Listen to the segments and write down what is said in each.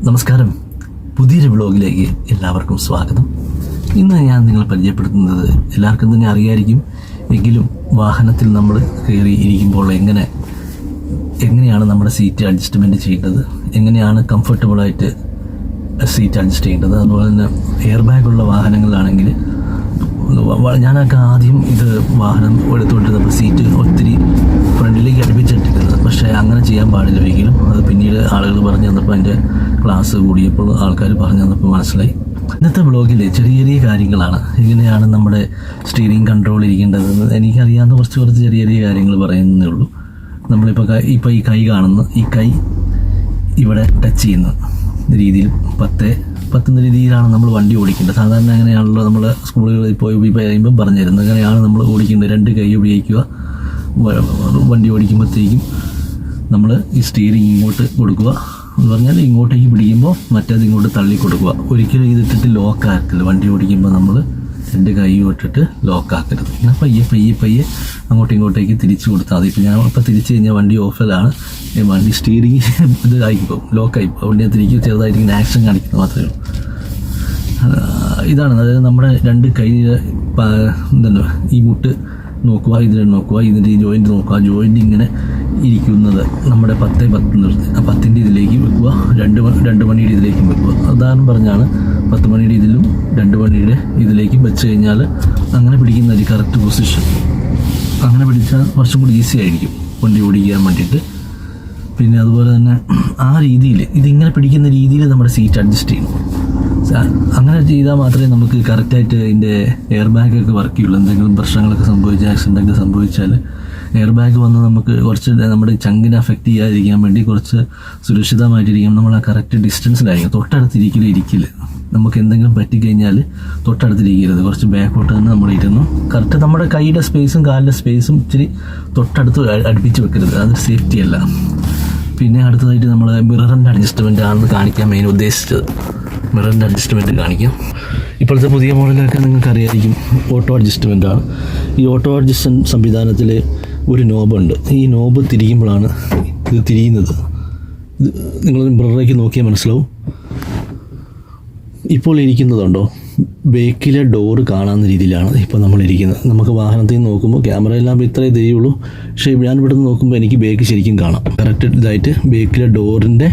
നമസ്കാരം, പുതിയൊരു വ്ളോഗിലേക്ക് എല്ലാവർക്കും സ്വാഗതം. ഇന്ന് ഞാൻ നിങ്ങളെ പരിചയപ്പെടുത്തുന്നത് എല്ലാവർക്കും തന്നെ അറിയായിരിക്കും, എങ്കിലും വാഹനത്തിൽ നമ്മൾ കയറി ഇരിക്കുമ്പോൾ എങ്ങനെയാണ് നമ്മുടെ സീറ്റ് അഡ്ജസ്റ്റ്മെൻറ്റ് ചെയ്യേണ്ടത്, എങ്ങനെയാണ് കംഫർട്ടബിളായിട്ട് സീറ്റ് അഡ്ജസ്റ്റ് ചെയ്യേണ്ടത്. അതുപോലെ തന്നെ എയർ ബാഗുള്ള വാഹനങ്ങളിലാണെങ്കിൽ ഞാനൊക്കെ ആദ്യം ഇത് വാഹനം എടുത്തുകൊണ്ടിരുന്നപ്പോൾ സീറ്റ് ഒത്തിരി ഫ്രണ്ടിലേക്ക് അടുപ്പിച്ചിട്ടിരുന്നത്. പക്ഷേ അങ്ങനെ ചെയ്യാൻ പാടില്ല ഒരിക്കലും. അത് പിന്നീട് ആളുകൾ പറഞ്ഞു തന്നപ്പോൾ അതിൻ്റെ ക്ലാസ് കൂടിയപ്പോൾ ആൾക്കാർ പറഞ്ഞു തന്നപ്പോൾ മനസ്സിലായി. ഇന്നത്തെ വ്ളോഗിൽ ചെറിയ ചെറിയ കാര്യങ്ങളാണ്, എങ്ങനെയാണ് നമ്മുടെ സ്റ്റീറിങ് കൺട്രോൾ ഇരിക്കേണ്ടതെന്ന് എനിക്കറിയാവുന്ന കുറച്ച് ചെറിയ ചെറിയ കാര്യങ്ങൾ പറയുന്നതേ ഉള്ളൂ. നമ്മളിപ്പോൾ ഈ കൈ കാണുന്നു, ഈ കൈ ഇവിടെ ടച്ച് ചെയ്യുന്ന രീതിയിൽ പത്തുന്ന രീതിയിലാണ് നമ്മൾ വണ്ടി ഓടിക്കേണ്ടത്. സാധാരണ അങ്ങനെയാണല്ലോ നമ്മൾ സ്കൂളുകളിൽ പോയി കഴിയുമ്പം പറഞ്ഞു തരുന്നത്. അങ്ങനെയാണ് നമ്മൾ ഓടിക്കേണ്ടത്. രണ്ട് കൈ ഉപയോഗിക്കുക. വണ്ടി ഓടിക്കുമ്പോഴത്തേക്കും നമ്മൾ ഈ സ്റ്റീറിങ് ഇങ്ങോട്ട് കൊടുക്കുക എന്ന് പറഞ്ഞാൽ ഇങ്ങോട്ടേക്ക് പിടിക്കുമ്പോൾ മറ്റേത് ഇങ്ങോട്ട് തള്ളി കൊടുക്കുക. ഒരിക്കലും ഇതിട്ടിട്ട് ലോക്കാക്കരുത്. വണ്ടി ഓടിക്കുമ്പോൾ നമ്മൾ രണ്ട് കൈ ഇട്ടിട്ട് ലോക്കാക്കരുത്. ഇങ്ങനെ പയ്യെ അങ്ങോട്ടും ഇങ്ങോട്ടേക്ക് തിരിച്ചു കൊടുത്താൽ മതി. ഇപ്പോൾ തിരിച്ചു കഴിഞ്ഞാൽ വണ്ടി ഓഫിലാണ്, വണ്ടി സ്റ്റീറിങ് ഇതായിപ്പോൾ ലോക്കായിപ്പോൾ വണ്ടി തിരിക്കും, ചെറുതായിട്ട് ഇങ്ങനെ ആക്ഷൻ കാണിക്കുന്നത് മാത്രമേ ഉള്ളൂ. ഇതാണ്, അതായത് നമ്മുടെ രണ്ട് കൈ ഈ മുട്ട് നോക്കുക, ഇതിൻ്റെ ഈ ജോയിൻറ്റ് നോക്കുക. ജോയിൻറ്റ് ഇങ്ങനെ ഇരിക്കുന്നത് നമ്മുടെ 10 നിർത്തി 10ൻ്റെ ഇതിലേക്ക് വെക്കുക, രണ്ട് മണിയുടെ ഇതിലേക്കും വെക്കുക. ഉദാഹരണം പറഞ്ഞാണ് 10 മണിയുടെ ഇതിലും 2 മണിയുടെ ഇതിലേക്കും വെച്ച് കഴിഞ്ഞാൽ അങ്ങനെ പിടിക്കുന്ന ഒരു കറക്റ്റ് പൊസിഷൻ. അങ്ങനെ പിടിച്ചാൽ കുറച്ചും കൂടി ഈസി ആയിരിക്കും വണ്ടി ഓടിക്കാൻ വേണ്ടിയിട്ട്. പിന്നെ അതുപോലെ തന്നെ ആ രീതിയിൽ ഇതിങ്ങനെ പിടിക്കുന്ന രീതിയിൽ നമ്മുടെ സീറ്റ് അഡ്ജസ്റ്റ് ചെയ്യണം. അങ്ങനെ ചെയ്താൽ മാത്രമേ നമുക്ക് കറക്റ്റായിട്ട് ഇതിൻ്റെ എയർ ബാഗൊക്കെ വർക്ക് ചെയ്യുള്ളൂ. എന്തെങ്കിലും പ്രശ്നങ്ങളൊക്കെ സംഭവിച്ചാൽ, ആക്സിഡൻ്റൊക്കെ സംഭവിച്ചാൽ എയർ ബാഗ് വന്ന് നമുക്ക് കുറച്ച് നമ്മുടെ ചങ്കിനെ അഫക്റ്റ് ചെയ്യാതിരിക്കാൻ വേണ്ടി കുറച്ച് സുരക്ഷിതമായിട്ടിരിക്കും. നമ്മൾ ആ കറക്റ്റ് ഡിസ്റ്റൻസിലായിരിക്കും. തൊട്ടടുത്തിരിക്കില്ല. നമുക്ക് എന്തെങ്കിലും പറ്റിക്കഴിഞ്ഞാൽ തൊട്ടടുത്തിരിക്കരുത്, കുറച്ച് ബാക്കോട്ട് തന്നെ നമ്മൾ ഇരുന്നു കറക്റ്റ് നമ്മുടെ കൈയുടെ സ്പേസും കാലിൻ്റെ സ്പേസും ഇച്ചിരി തൊട്ടടുത്ത് അടുപ്പിച്ച് വെക്കരുത്. അത് സേഫ്റ്റി അല്ല. പിന്നെ അടുത്തതായിട്ട് നമ്മൾ മിററിൻ്റെ അഡ്ജസ്റ്റ്മെൻ്റ് ആണ് കാണിക്കാൻ മെയിൻ ഉദ്ദേശിച്ചത്. മിററിൻ്റെ അഡ്ജസ്റ്റ്മെൻറ്റ് കാണിക്കാം. ഇപ്പോഴത്തെ പുതിയ മോഡലൊക്കെ നിങ്ങൾക്ക് അറിയായിരിക്കും, ഓട്ടോ അഡ്ജസ്റ്റ്മെൻറ്റാണ്. ഈ ഓട്ടോ അഡ്ജസ്റ്റ്മെൻറ്റ് സംവിധാനത്തിൽ ഒരു നോബുണ്ട്. ഈ നോബ് തിരിക്കുമ്പോഴാണ് ഇത് തിരിയുന്നത്. നിങ്ങൾ മിററിലേക്ക് നോക്കിയാൽ മനസ്സിലാവും. ഇപ്പോൾ ഇരിക്കുന്നതുണ്ടോ, ബേക്കിലെ ഡോറ് കാണാവുന്ന രീതിയിലാണ് ഇപ്പോൾ നമ്മളിരിക്കുന്നത്. നമുക്ക് വാഹനത്തിൽ നിന്ന് നോക്കുമ്പോൾ ക്യാമറയെല്ലാം ഇത്രേ തിരിയുള്ളൂ. പക്ഷേ ഞാൻ ഇവിടെ നിന്ന് നോക്കുമ്പോൾ എനിക്ക് ബേക്ക് ശരിക്കും കാണാം. കറക്റ്റ് ഇതായിട്ട് ബേക്കിലെ ഡോറിൻ്റെ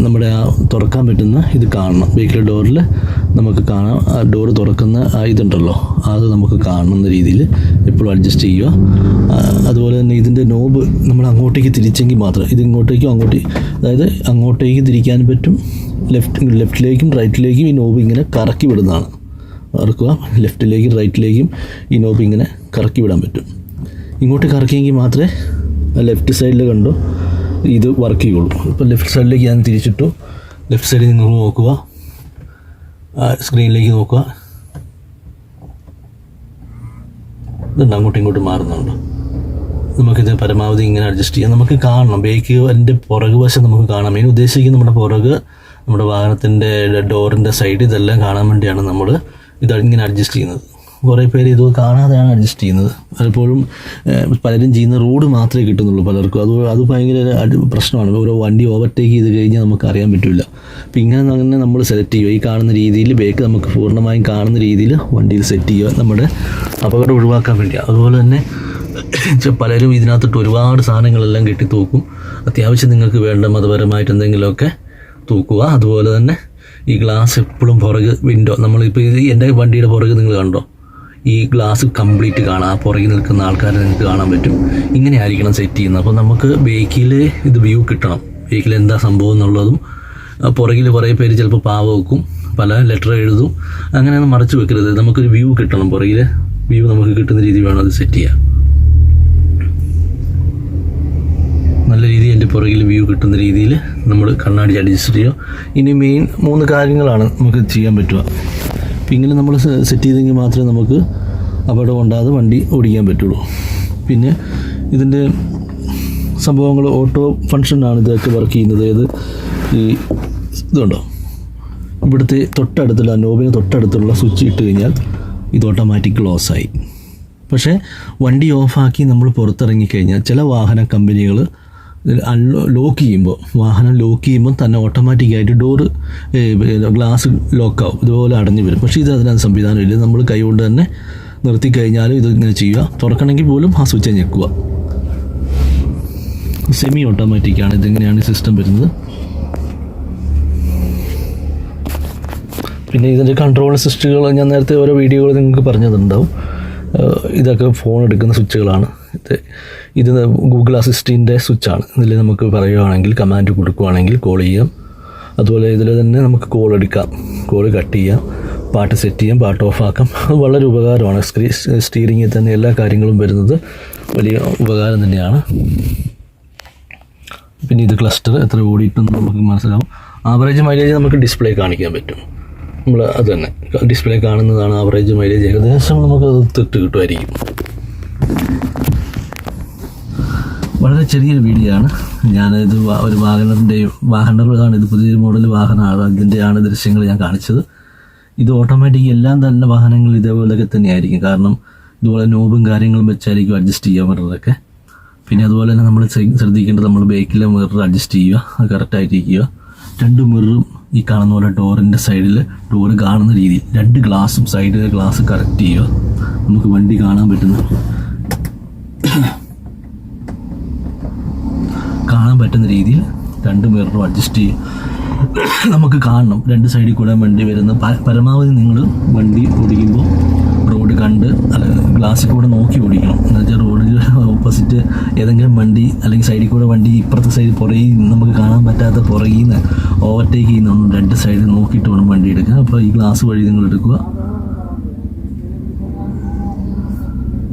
നമ്മുടെ ആ തുറക്കാൻ പറ്റുന്ന ഇത് കാണണം. ബേക്കിലെ ഡോറിൽ നമുക്ക് കാണാം. ആ ഡോറ് തുറക്കുന്ന ഇതുണ്ടല്ലോ, അത് നമുക്ക് കാണുന്ന രീതിയിൽ എപ്പോഴും അഡ്ജസ്റ്റ് ചെയ്യുക. അതുപോലെ തന്നെ ഇതിൻ്റെ നോബ് നമ്മൾ അങ്ങോട്ടേക്ക് തിരിച്ചെങ്കിൽ മാത്രം ഇത് അതായത് അങ്ങോട്ടേക്ക് തിരിക്കാൻ പറ്റും. ലെഫ്റ്റിലേക്കും റൈറ്റിലേക്കും ഈ നോബ് ഇങ്ങനെ കറക്കി വിടുന്നതാണ്. ഓർക്കുക, ലെഫ്റ്റിലേക്കും റൈറ്റിലേക്കും ഈ നോബ് ഇങ്ങനെ കറക്കി വിടാൻ പറ്റും. ഇങ്ങോട്ട് കറക്കിയെങ്കിൽ മാത്രമേ ലെഫ്റ്റ് സൈഡിൽ കണ്ടോ ഇത് വർക്ക് ചെയ്യുള്ളൂ. ഇപ്പോൾ ലെഫ്റ്റ് സൈഡിലേക്ക് ഞാൻ തിരിച്ചിട്ടു. ലെഫ്റ്റ് സൈഡിൽ നിങ്ങൾ നോക്കുക, സ്ക്രീനിലേക്ക് നോക്കുക. ഇതുണ്ട്, അങ്ങോട്ടും ഇങ്ങോട്ടും മാറുന്നുണ്ട്. നമുക്കിത് പരമാവധി ഇങ്ങനെ അഡ്ജസ്റ്റ് ചെയ്യാം. നമുക്ക് കാണണം ബേക്കിൻ്റെ പുറകു വശം നമുക്ക് കാണാം. മെയിൻ ഉദ്ദേശിക്കുന്നത് നമ്മുടെ വാഹനത്തിൻ്റെ ഡോറിൻ്റെ സൈഡ് ഇതെല്ലാം കാണാൻ വേണ്ടിയാണ് നമ്മൾ ഇങ്ങനെ അഡ്ജസ്റ്റ് ചെയ്യുന്നത്. കുറേ പേര് ഇത് കാണാതെയാണ് അഡ്ജസ്റ്റ് ചെയ്യുന്നത്. പലപ്പോഴും പലരും ചെയ്യുന്ന റോഡ് മാത്രമേ കിട്ടുന്നുള്ളൂ പലർക്കും. അത് ഭയങ്കര പ്രശ്നമാണ്. ഓരോ വണ്ടി ഓവർടേക്ക് ചെയ്ത് കഴിഞ്ഞാൽ നമുക്ക് അറിയാൻ പറ്റില്ല. അപ്പോൾ ഇങ്ങനെ നമ്മൾ സെലക്ട് ചെയ്യുക. ഈ കാണുന്ന രീതിയിൽ ബേക്ക് നമുക്ക് പൂർണ്ണമായും കാണുന്ന രീതിയിൽ വണ്ടിയിൽ സെറ്റ് ചെയ്യുക, നമ്മുടെ അപകടം ഒഴിവാക്കാൻ വേണ്ടിയാണ്. അതുപോലെ തന്നെ പലരും ഇതിനകത്തിട്ട് ഒരുപാട് സാധനങ്ങളെല്ലാം കെട്ടി തൂക്കും. അത്യാവശ്യം നിങ്ങൾക്ക് വേണ്ട മതപരമായിട്ട് എന്തെങ്കിലുമൊക്കെ തൂക്കുക. അതുപോലെ തന്നെ ഈ ഗ്ലാസ് എപ്പോഴും പുറകെ വിൻഡോ, നമ്മളിപ്പോൾ എൻ്റെ വണ്ടിയുടെ പുറകെ നിങ്ങൾ കണ്ടോ, ഈ ഗ്ലാസ് കംപ്ലീറ്റ് കാണാം. ആ പുറകിൽ നിൽക്കുന്ന ആൾക്കാരെ നിങ്ങൾക്ക് കാണാൻ പറ്റും. ഇങ്ങനെ ആയിരിക്കണം സെറ്റ് ചെയ്യുന്നത്. അപ്പോൾ നമുക്ക് ബേക്കിൽ ഇത് വ്യൂ കിട്ടണം, ബേക്കിൽ എന്താ സംഭവം എന്നുള്ളതും. പുറകിൽ കുറേ പേര് ചിലപ്പോൾ പാവ വെക്കും, പല ലെറ്റർ എഴുതും. അങ്ങനെയൊന്നും മറച്ചു വെക്കരുത്. നമുക്കൊരു വ്യൂ കിട്ടണം, പുറകിൽ വ്യൂ നമുക്ക് കിട്ടുന്ന രീതി വേണം അത് സെറ്റ് ചെയ്യാൻ. നല്ല രീതിയിൽ എൻ്റെ പുറകിൽ വ്യൂ കിട്ടുന്ന രീതിയിൽ നമ്മൾ കണ്ണാടി അഡ്ജസ്റ്റ് ചെയ്യുക. ഇനി മെയിൻ 3 കാര്യങ്ങളാണ് നമുക്ക് ചെയ്യാൻ പറ്റുക. അപ്പം ഇങ്ങനെ നമ്മൾ സെറ്റ് ചെയ്തെങ്കിൽ മാത്രമേ നമുക്ക് അപകടം ഉണ്ടാകാതെ വണ്ടി ഓടിക്കാൻ പറ്റുള്ളൂ. പിന്നെ ഇതിൻ്റെ സംഭവങ്ങൾ ഓട്ടോ ഫങ്ഷനാണ് ഇതൊക്കെ വർക്ക് ചെയ്യുന്നത്. ഇതുണ്ടോ, ഇവിടുത്തെ തൊട്ടടുത്തുള്ള നോബിന് തൊട്ടടുത്തുള്ള സ്വിച്ച് ഇട്ട് കഴിഞ്ഞാൽ ഇത് ഓട്ടോമാറ്റിക് ക്ലോസ് ആയി. പക്ഷേ വണ്ടി ഓഫാക്കി നമ്മൾ പുറത്തിറങ്ങിക്കഴിഞ്ഞാൽ ചില വാഹന കമ്പനികൾ ലോക്ക് ചെയ്യുമ്പോൾ വാഹനം ലോക്ക് ചെയ്യുമ്പോൾ തന്നെ ഓട്ടോമാറ്റിക്കായിട്ട് ഡോറ് ഗ്ലാസ് ലോക്കാവും, ഇതുപോലെ അടഞ്ഞു വരും. പക്ഷേ ഇത് അതിനകത്ത് സംവിധാനമില്ല. നമ്മൾ കൈ കൊണ്ട് തന്നെ നിർത്തി കഴിഞ്ഞാലും ഇത് ഇങ്ങനെ ചെയ്യുക. തുറക്കണമെങ്കിൽ പോലും ആ സ്വിച്ച് ഞെക്കുക. സെമി ഓട്ടോമാറ്റിക്കാണ്. ഇതിങ്ങനെയാണ് സിസ്റ്റം വരുന്നത്. പിന്നെ ഇതിൻ്റെ കൺട്രോൾ സിസ്റ്റങ്ങൾ ഞാൻ നേരത്തെ ഓരോ വീഡിയോകൾ നിങ്ങൾക്ക് പറഞ്ഞതുണ്ടാവും. ഇതൊക്കെ ഫോൺ എടുക്കുന്ന സ്വിച്ചുകളാണ്. ഇത് ഗൂഗിൾ അസിസ്റ്റൻ്റിൻ്റെ സ്വിച്ചാണ്. ഇതിൽ നമുക്ക് പറയുകയാണെങ്കിൽ കമാൻഡ് കൊടുക്കുകയാണെങ്കിൽ കോൾ ചെയ്യാം. അതുപോലെ ഇതിൽ തന്നെ നമുക്ക് കോൾ എടുക്കാം, കോൾ കട്ട് ചെയ്യാം, പാട്ട് സെറ്റ് ചെയ്യാം, പാട്ട് ഓഫാക്കാം. അത് വളരെ ഉപകാരമാണ്. സ്റ്റീറിങ്ങിൽ തന്നെ എല്ലാ കാര്യങ്ങളും വരുന്നത് വലിയ ഉപകാരം തന്നെയാണ്. പിന്നെ ഇത് ക്ലസ്റ്റർ എത്ര ഓടിയിട്ടെന്ന് നമുക്ക് മനസ്സിലാവും. ആവറേജ് മൈലേജ് നമുക്ക് ഡിസ്പ്ലേ കാണിക്കാൻ പറ്റും. നമ്മൾ അത് തന്നെ ഡിസ്പ്ലേ കാണുന്നതാണ് ആവറേജ് മൈലേജ്. ഏകദേശം നമുക്കത് തൊട്ട് കിട്ടുമായിരിക്കും. വളരെ ചെറിയൊരു വീഡിയോ ആണ്. ഞാനിത് ഒരു വാഹനറാണ്. ഇത് പുതിയൊരു മോഡൽ വാഹനമാണ്. അതിൻ്റെയാണ് ദൃശ്യങ്ങൾ ഞാൻ കാണിച്ചത്. ഇത് ഓട്ടോമാറ്റിക് എല്ലാം തന്നെ വാഹനങ്ങൾ ഇതേപോലെയൊക്കെ തന്നെയായിരിക്കും. കാരണം ഇതുപോലെ നോബും കാര്യങ്ങളും വെച്ചായിരിക്കും അഡ്ജസ്റ്റ് ചെയ്യാൻ പറ്റുന്നതൊക്കെ. പിന്നെ അതുപോലെ തന്നെ നമ്മൾ ശ്രദ്ധിക്കേണ്ടത്, നമ്മൾ ബൈക്കിലെ മിറർ അഡ്ജസ്റ്റ് ചെയ്യുക, അത് കറക്റ്റായിട്ടിരിക്കുക. 2 മിററും ഈ കാണുന്ന പോലെ ഡോറിൻ്റെ സൈഡിൽ ഡോറ് കാണുന്ന രീതിയിൽ 2 ഗ്ലാസും സൈഡിലെ ഗ്ലാസ് കറക്റ്റ് ചെയ്യുക. നമുക്ക് വണ്ടി കാണാൻ പറ്റുന്ന രീതിയിൽ 2 മിററും അഡ്ജസ്റ്റ് ചെയ്യുക. നമുക്ക് കാണണം 2 സൈഡിൽ കൂടെ വണ്ടി വരുന്ന. പരമാവധി നിങ്ങൾ വണ്ടി ഓടിക്കുമ്പോൾ റോഡ് കണ്ട് ഗ്ലാസ്സിൽ കൂടെ നോക്കി ഓടിക്കണം. എന്നുവെച്ചാൽ റോഡിൽ ഓപ്പോസിറ്റ് ഏതെങ്കിലും വണ്ടി അല്ലെങ്കിൽ സൈഡിൽ കൂടെ വണ്ടി ഇപ്പുറത്തെ സൈഡിൽ പുറകിൽ നമുക്ക് കാണാൻ പറ്റാത്ത പുറകിൽ നിന്ന് ഓവർടേക്ക് ചെയ്യുന്നൊന്നും 2 സൈഡിൽ നോക്കിയിട്ട് വേണം വണ്ടി എടുക്കുക. അപ്പോൾ ഈ ഗ്ലാസ് വഴി നിങ്ങൾ എടുക്കുക.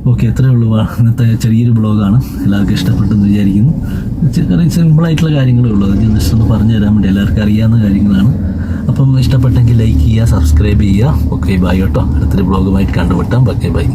ഓക്കെ, എത്രയേ ഉള്ളൂ. ഇന്നത്തെ ചെറിയൊരു ബ്ലോഗാണ്. എല്ലാവർക്കും ഇഷ്ടപ്പെട്ടെന്ന് വിചാരിക്കുന്നു. സിമ്പിളായിട്ടുള്ള കാര്യങ്ങളേ ഉള്ളൂ. അത് ജസ്റ്റ് ഒന്ന് പറഞ്ഞു തരാൻ വേണ്ടി എല്ലാവർക്കും അറിയാവുന്ന കാര്യങ്ങളാണ്. അപ്പം ഇഷ്ടപ്പെട്ടെങ്കിൽ ലൈക്ക് ചെയ്യുക, സബ്സ്ക്രൈബ് ചെയ്യുക. ഓക്കെ, ബൈ കേട്ടോ. അടുത്തൊരു ബ്ലോഗുമായിട്ട് കണ്ടുമുട്ടാം. Okay, by.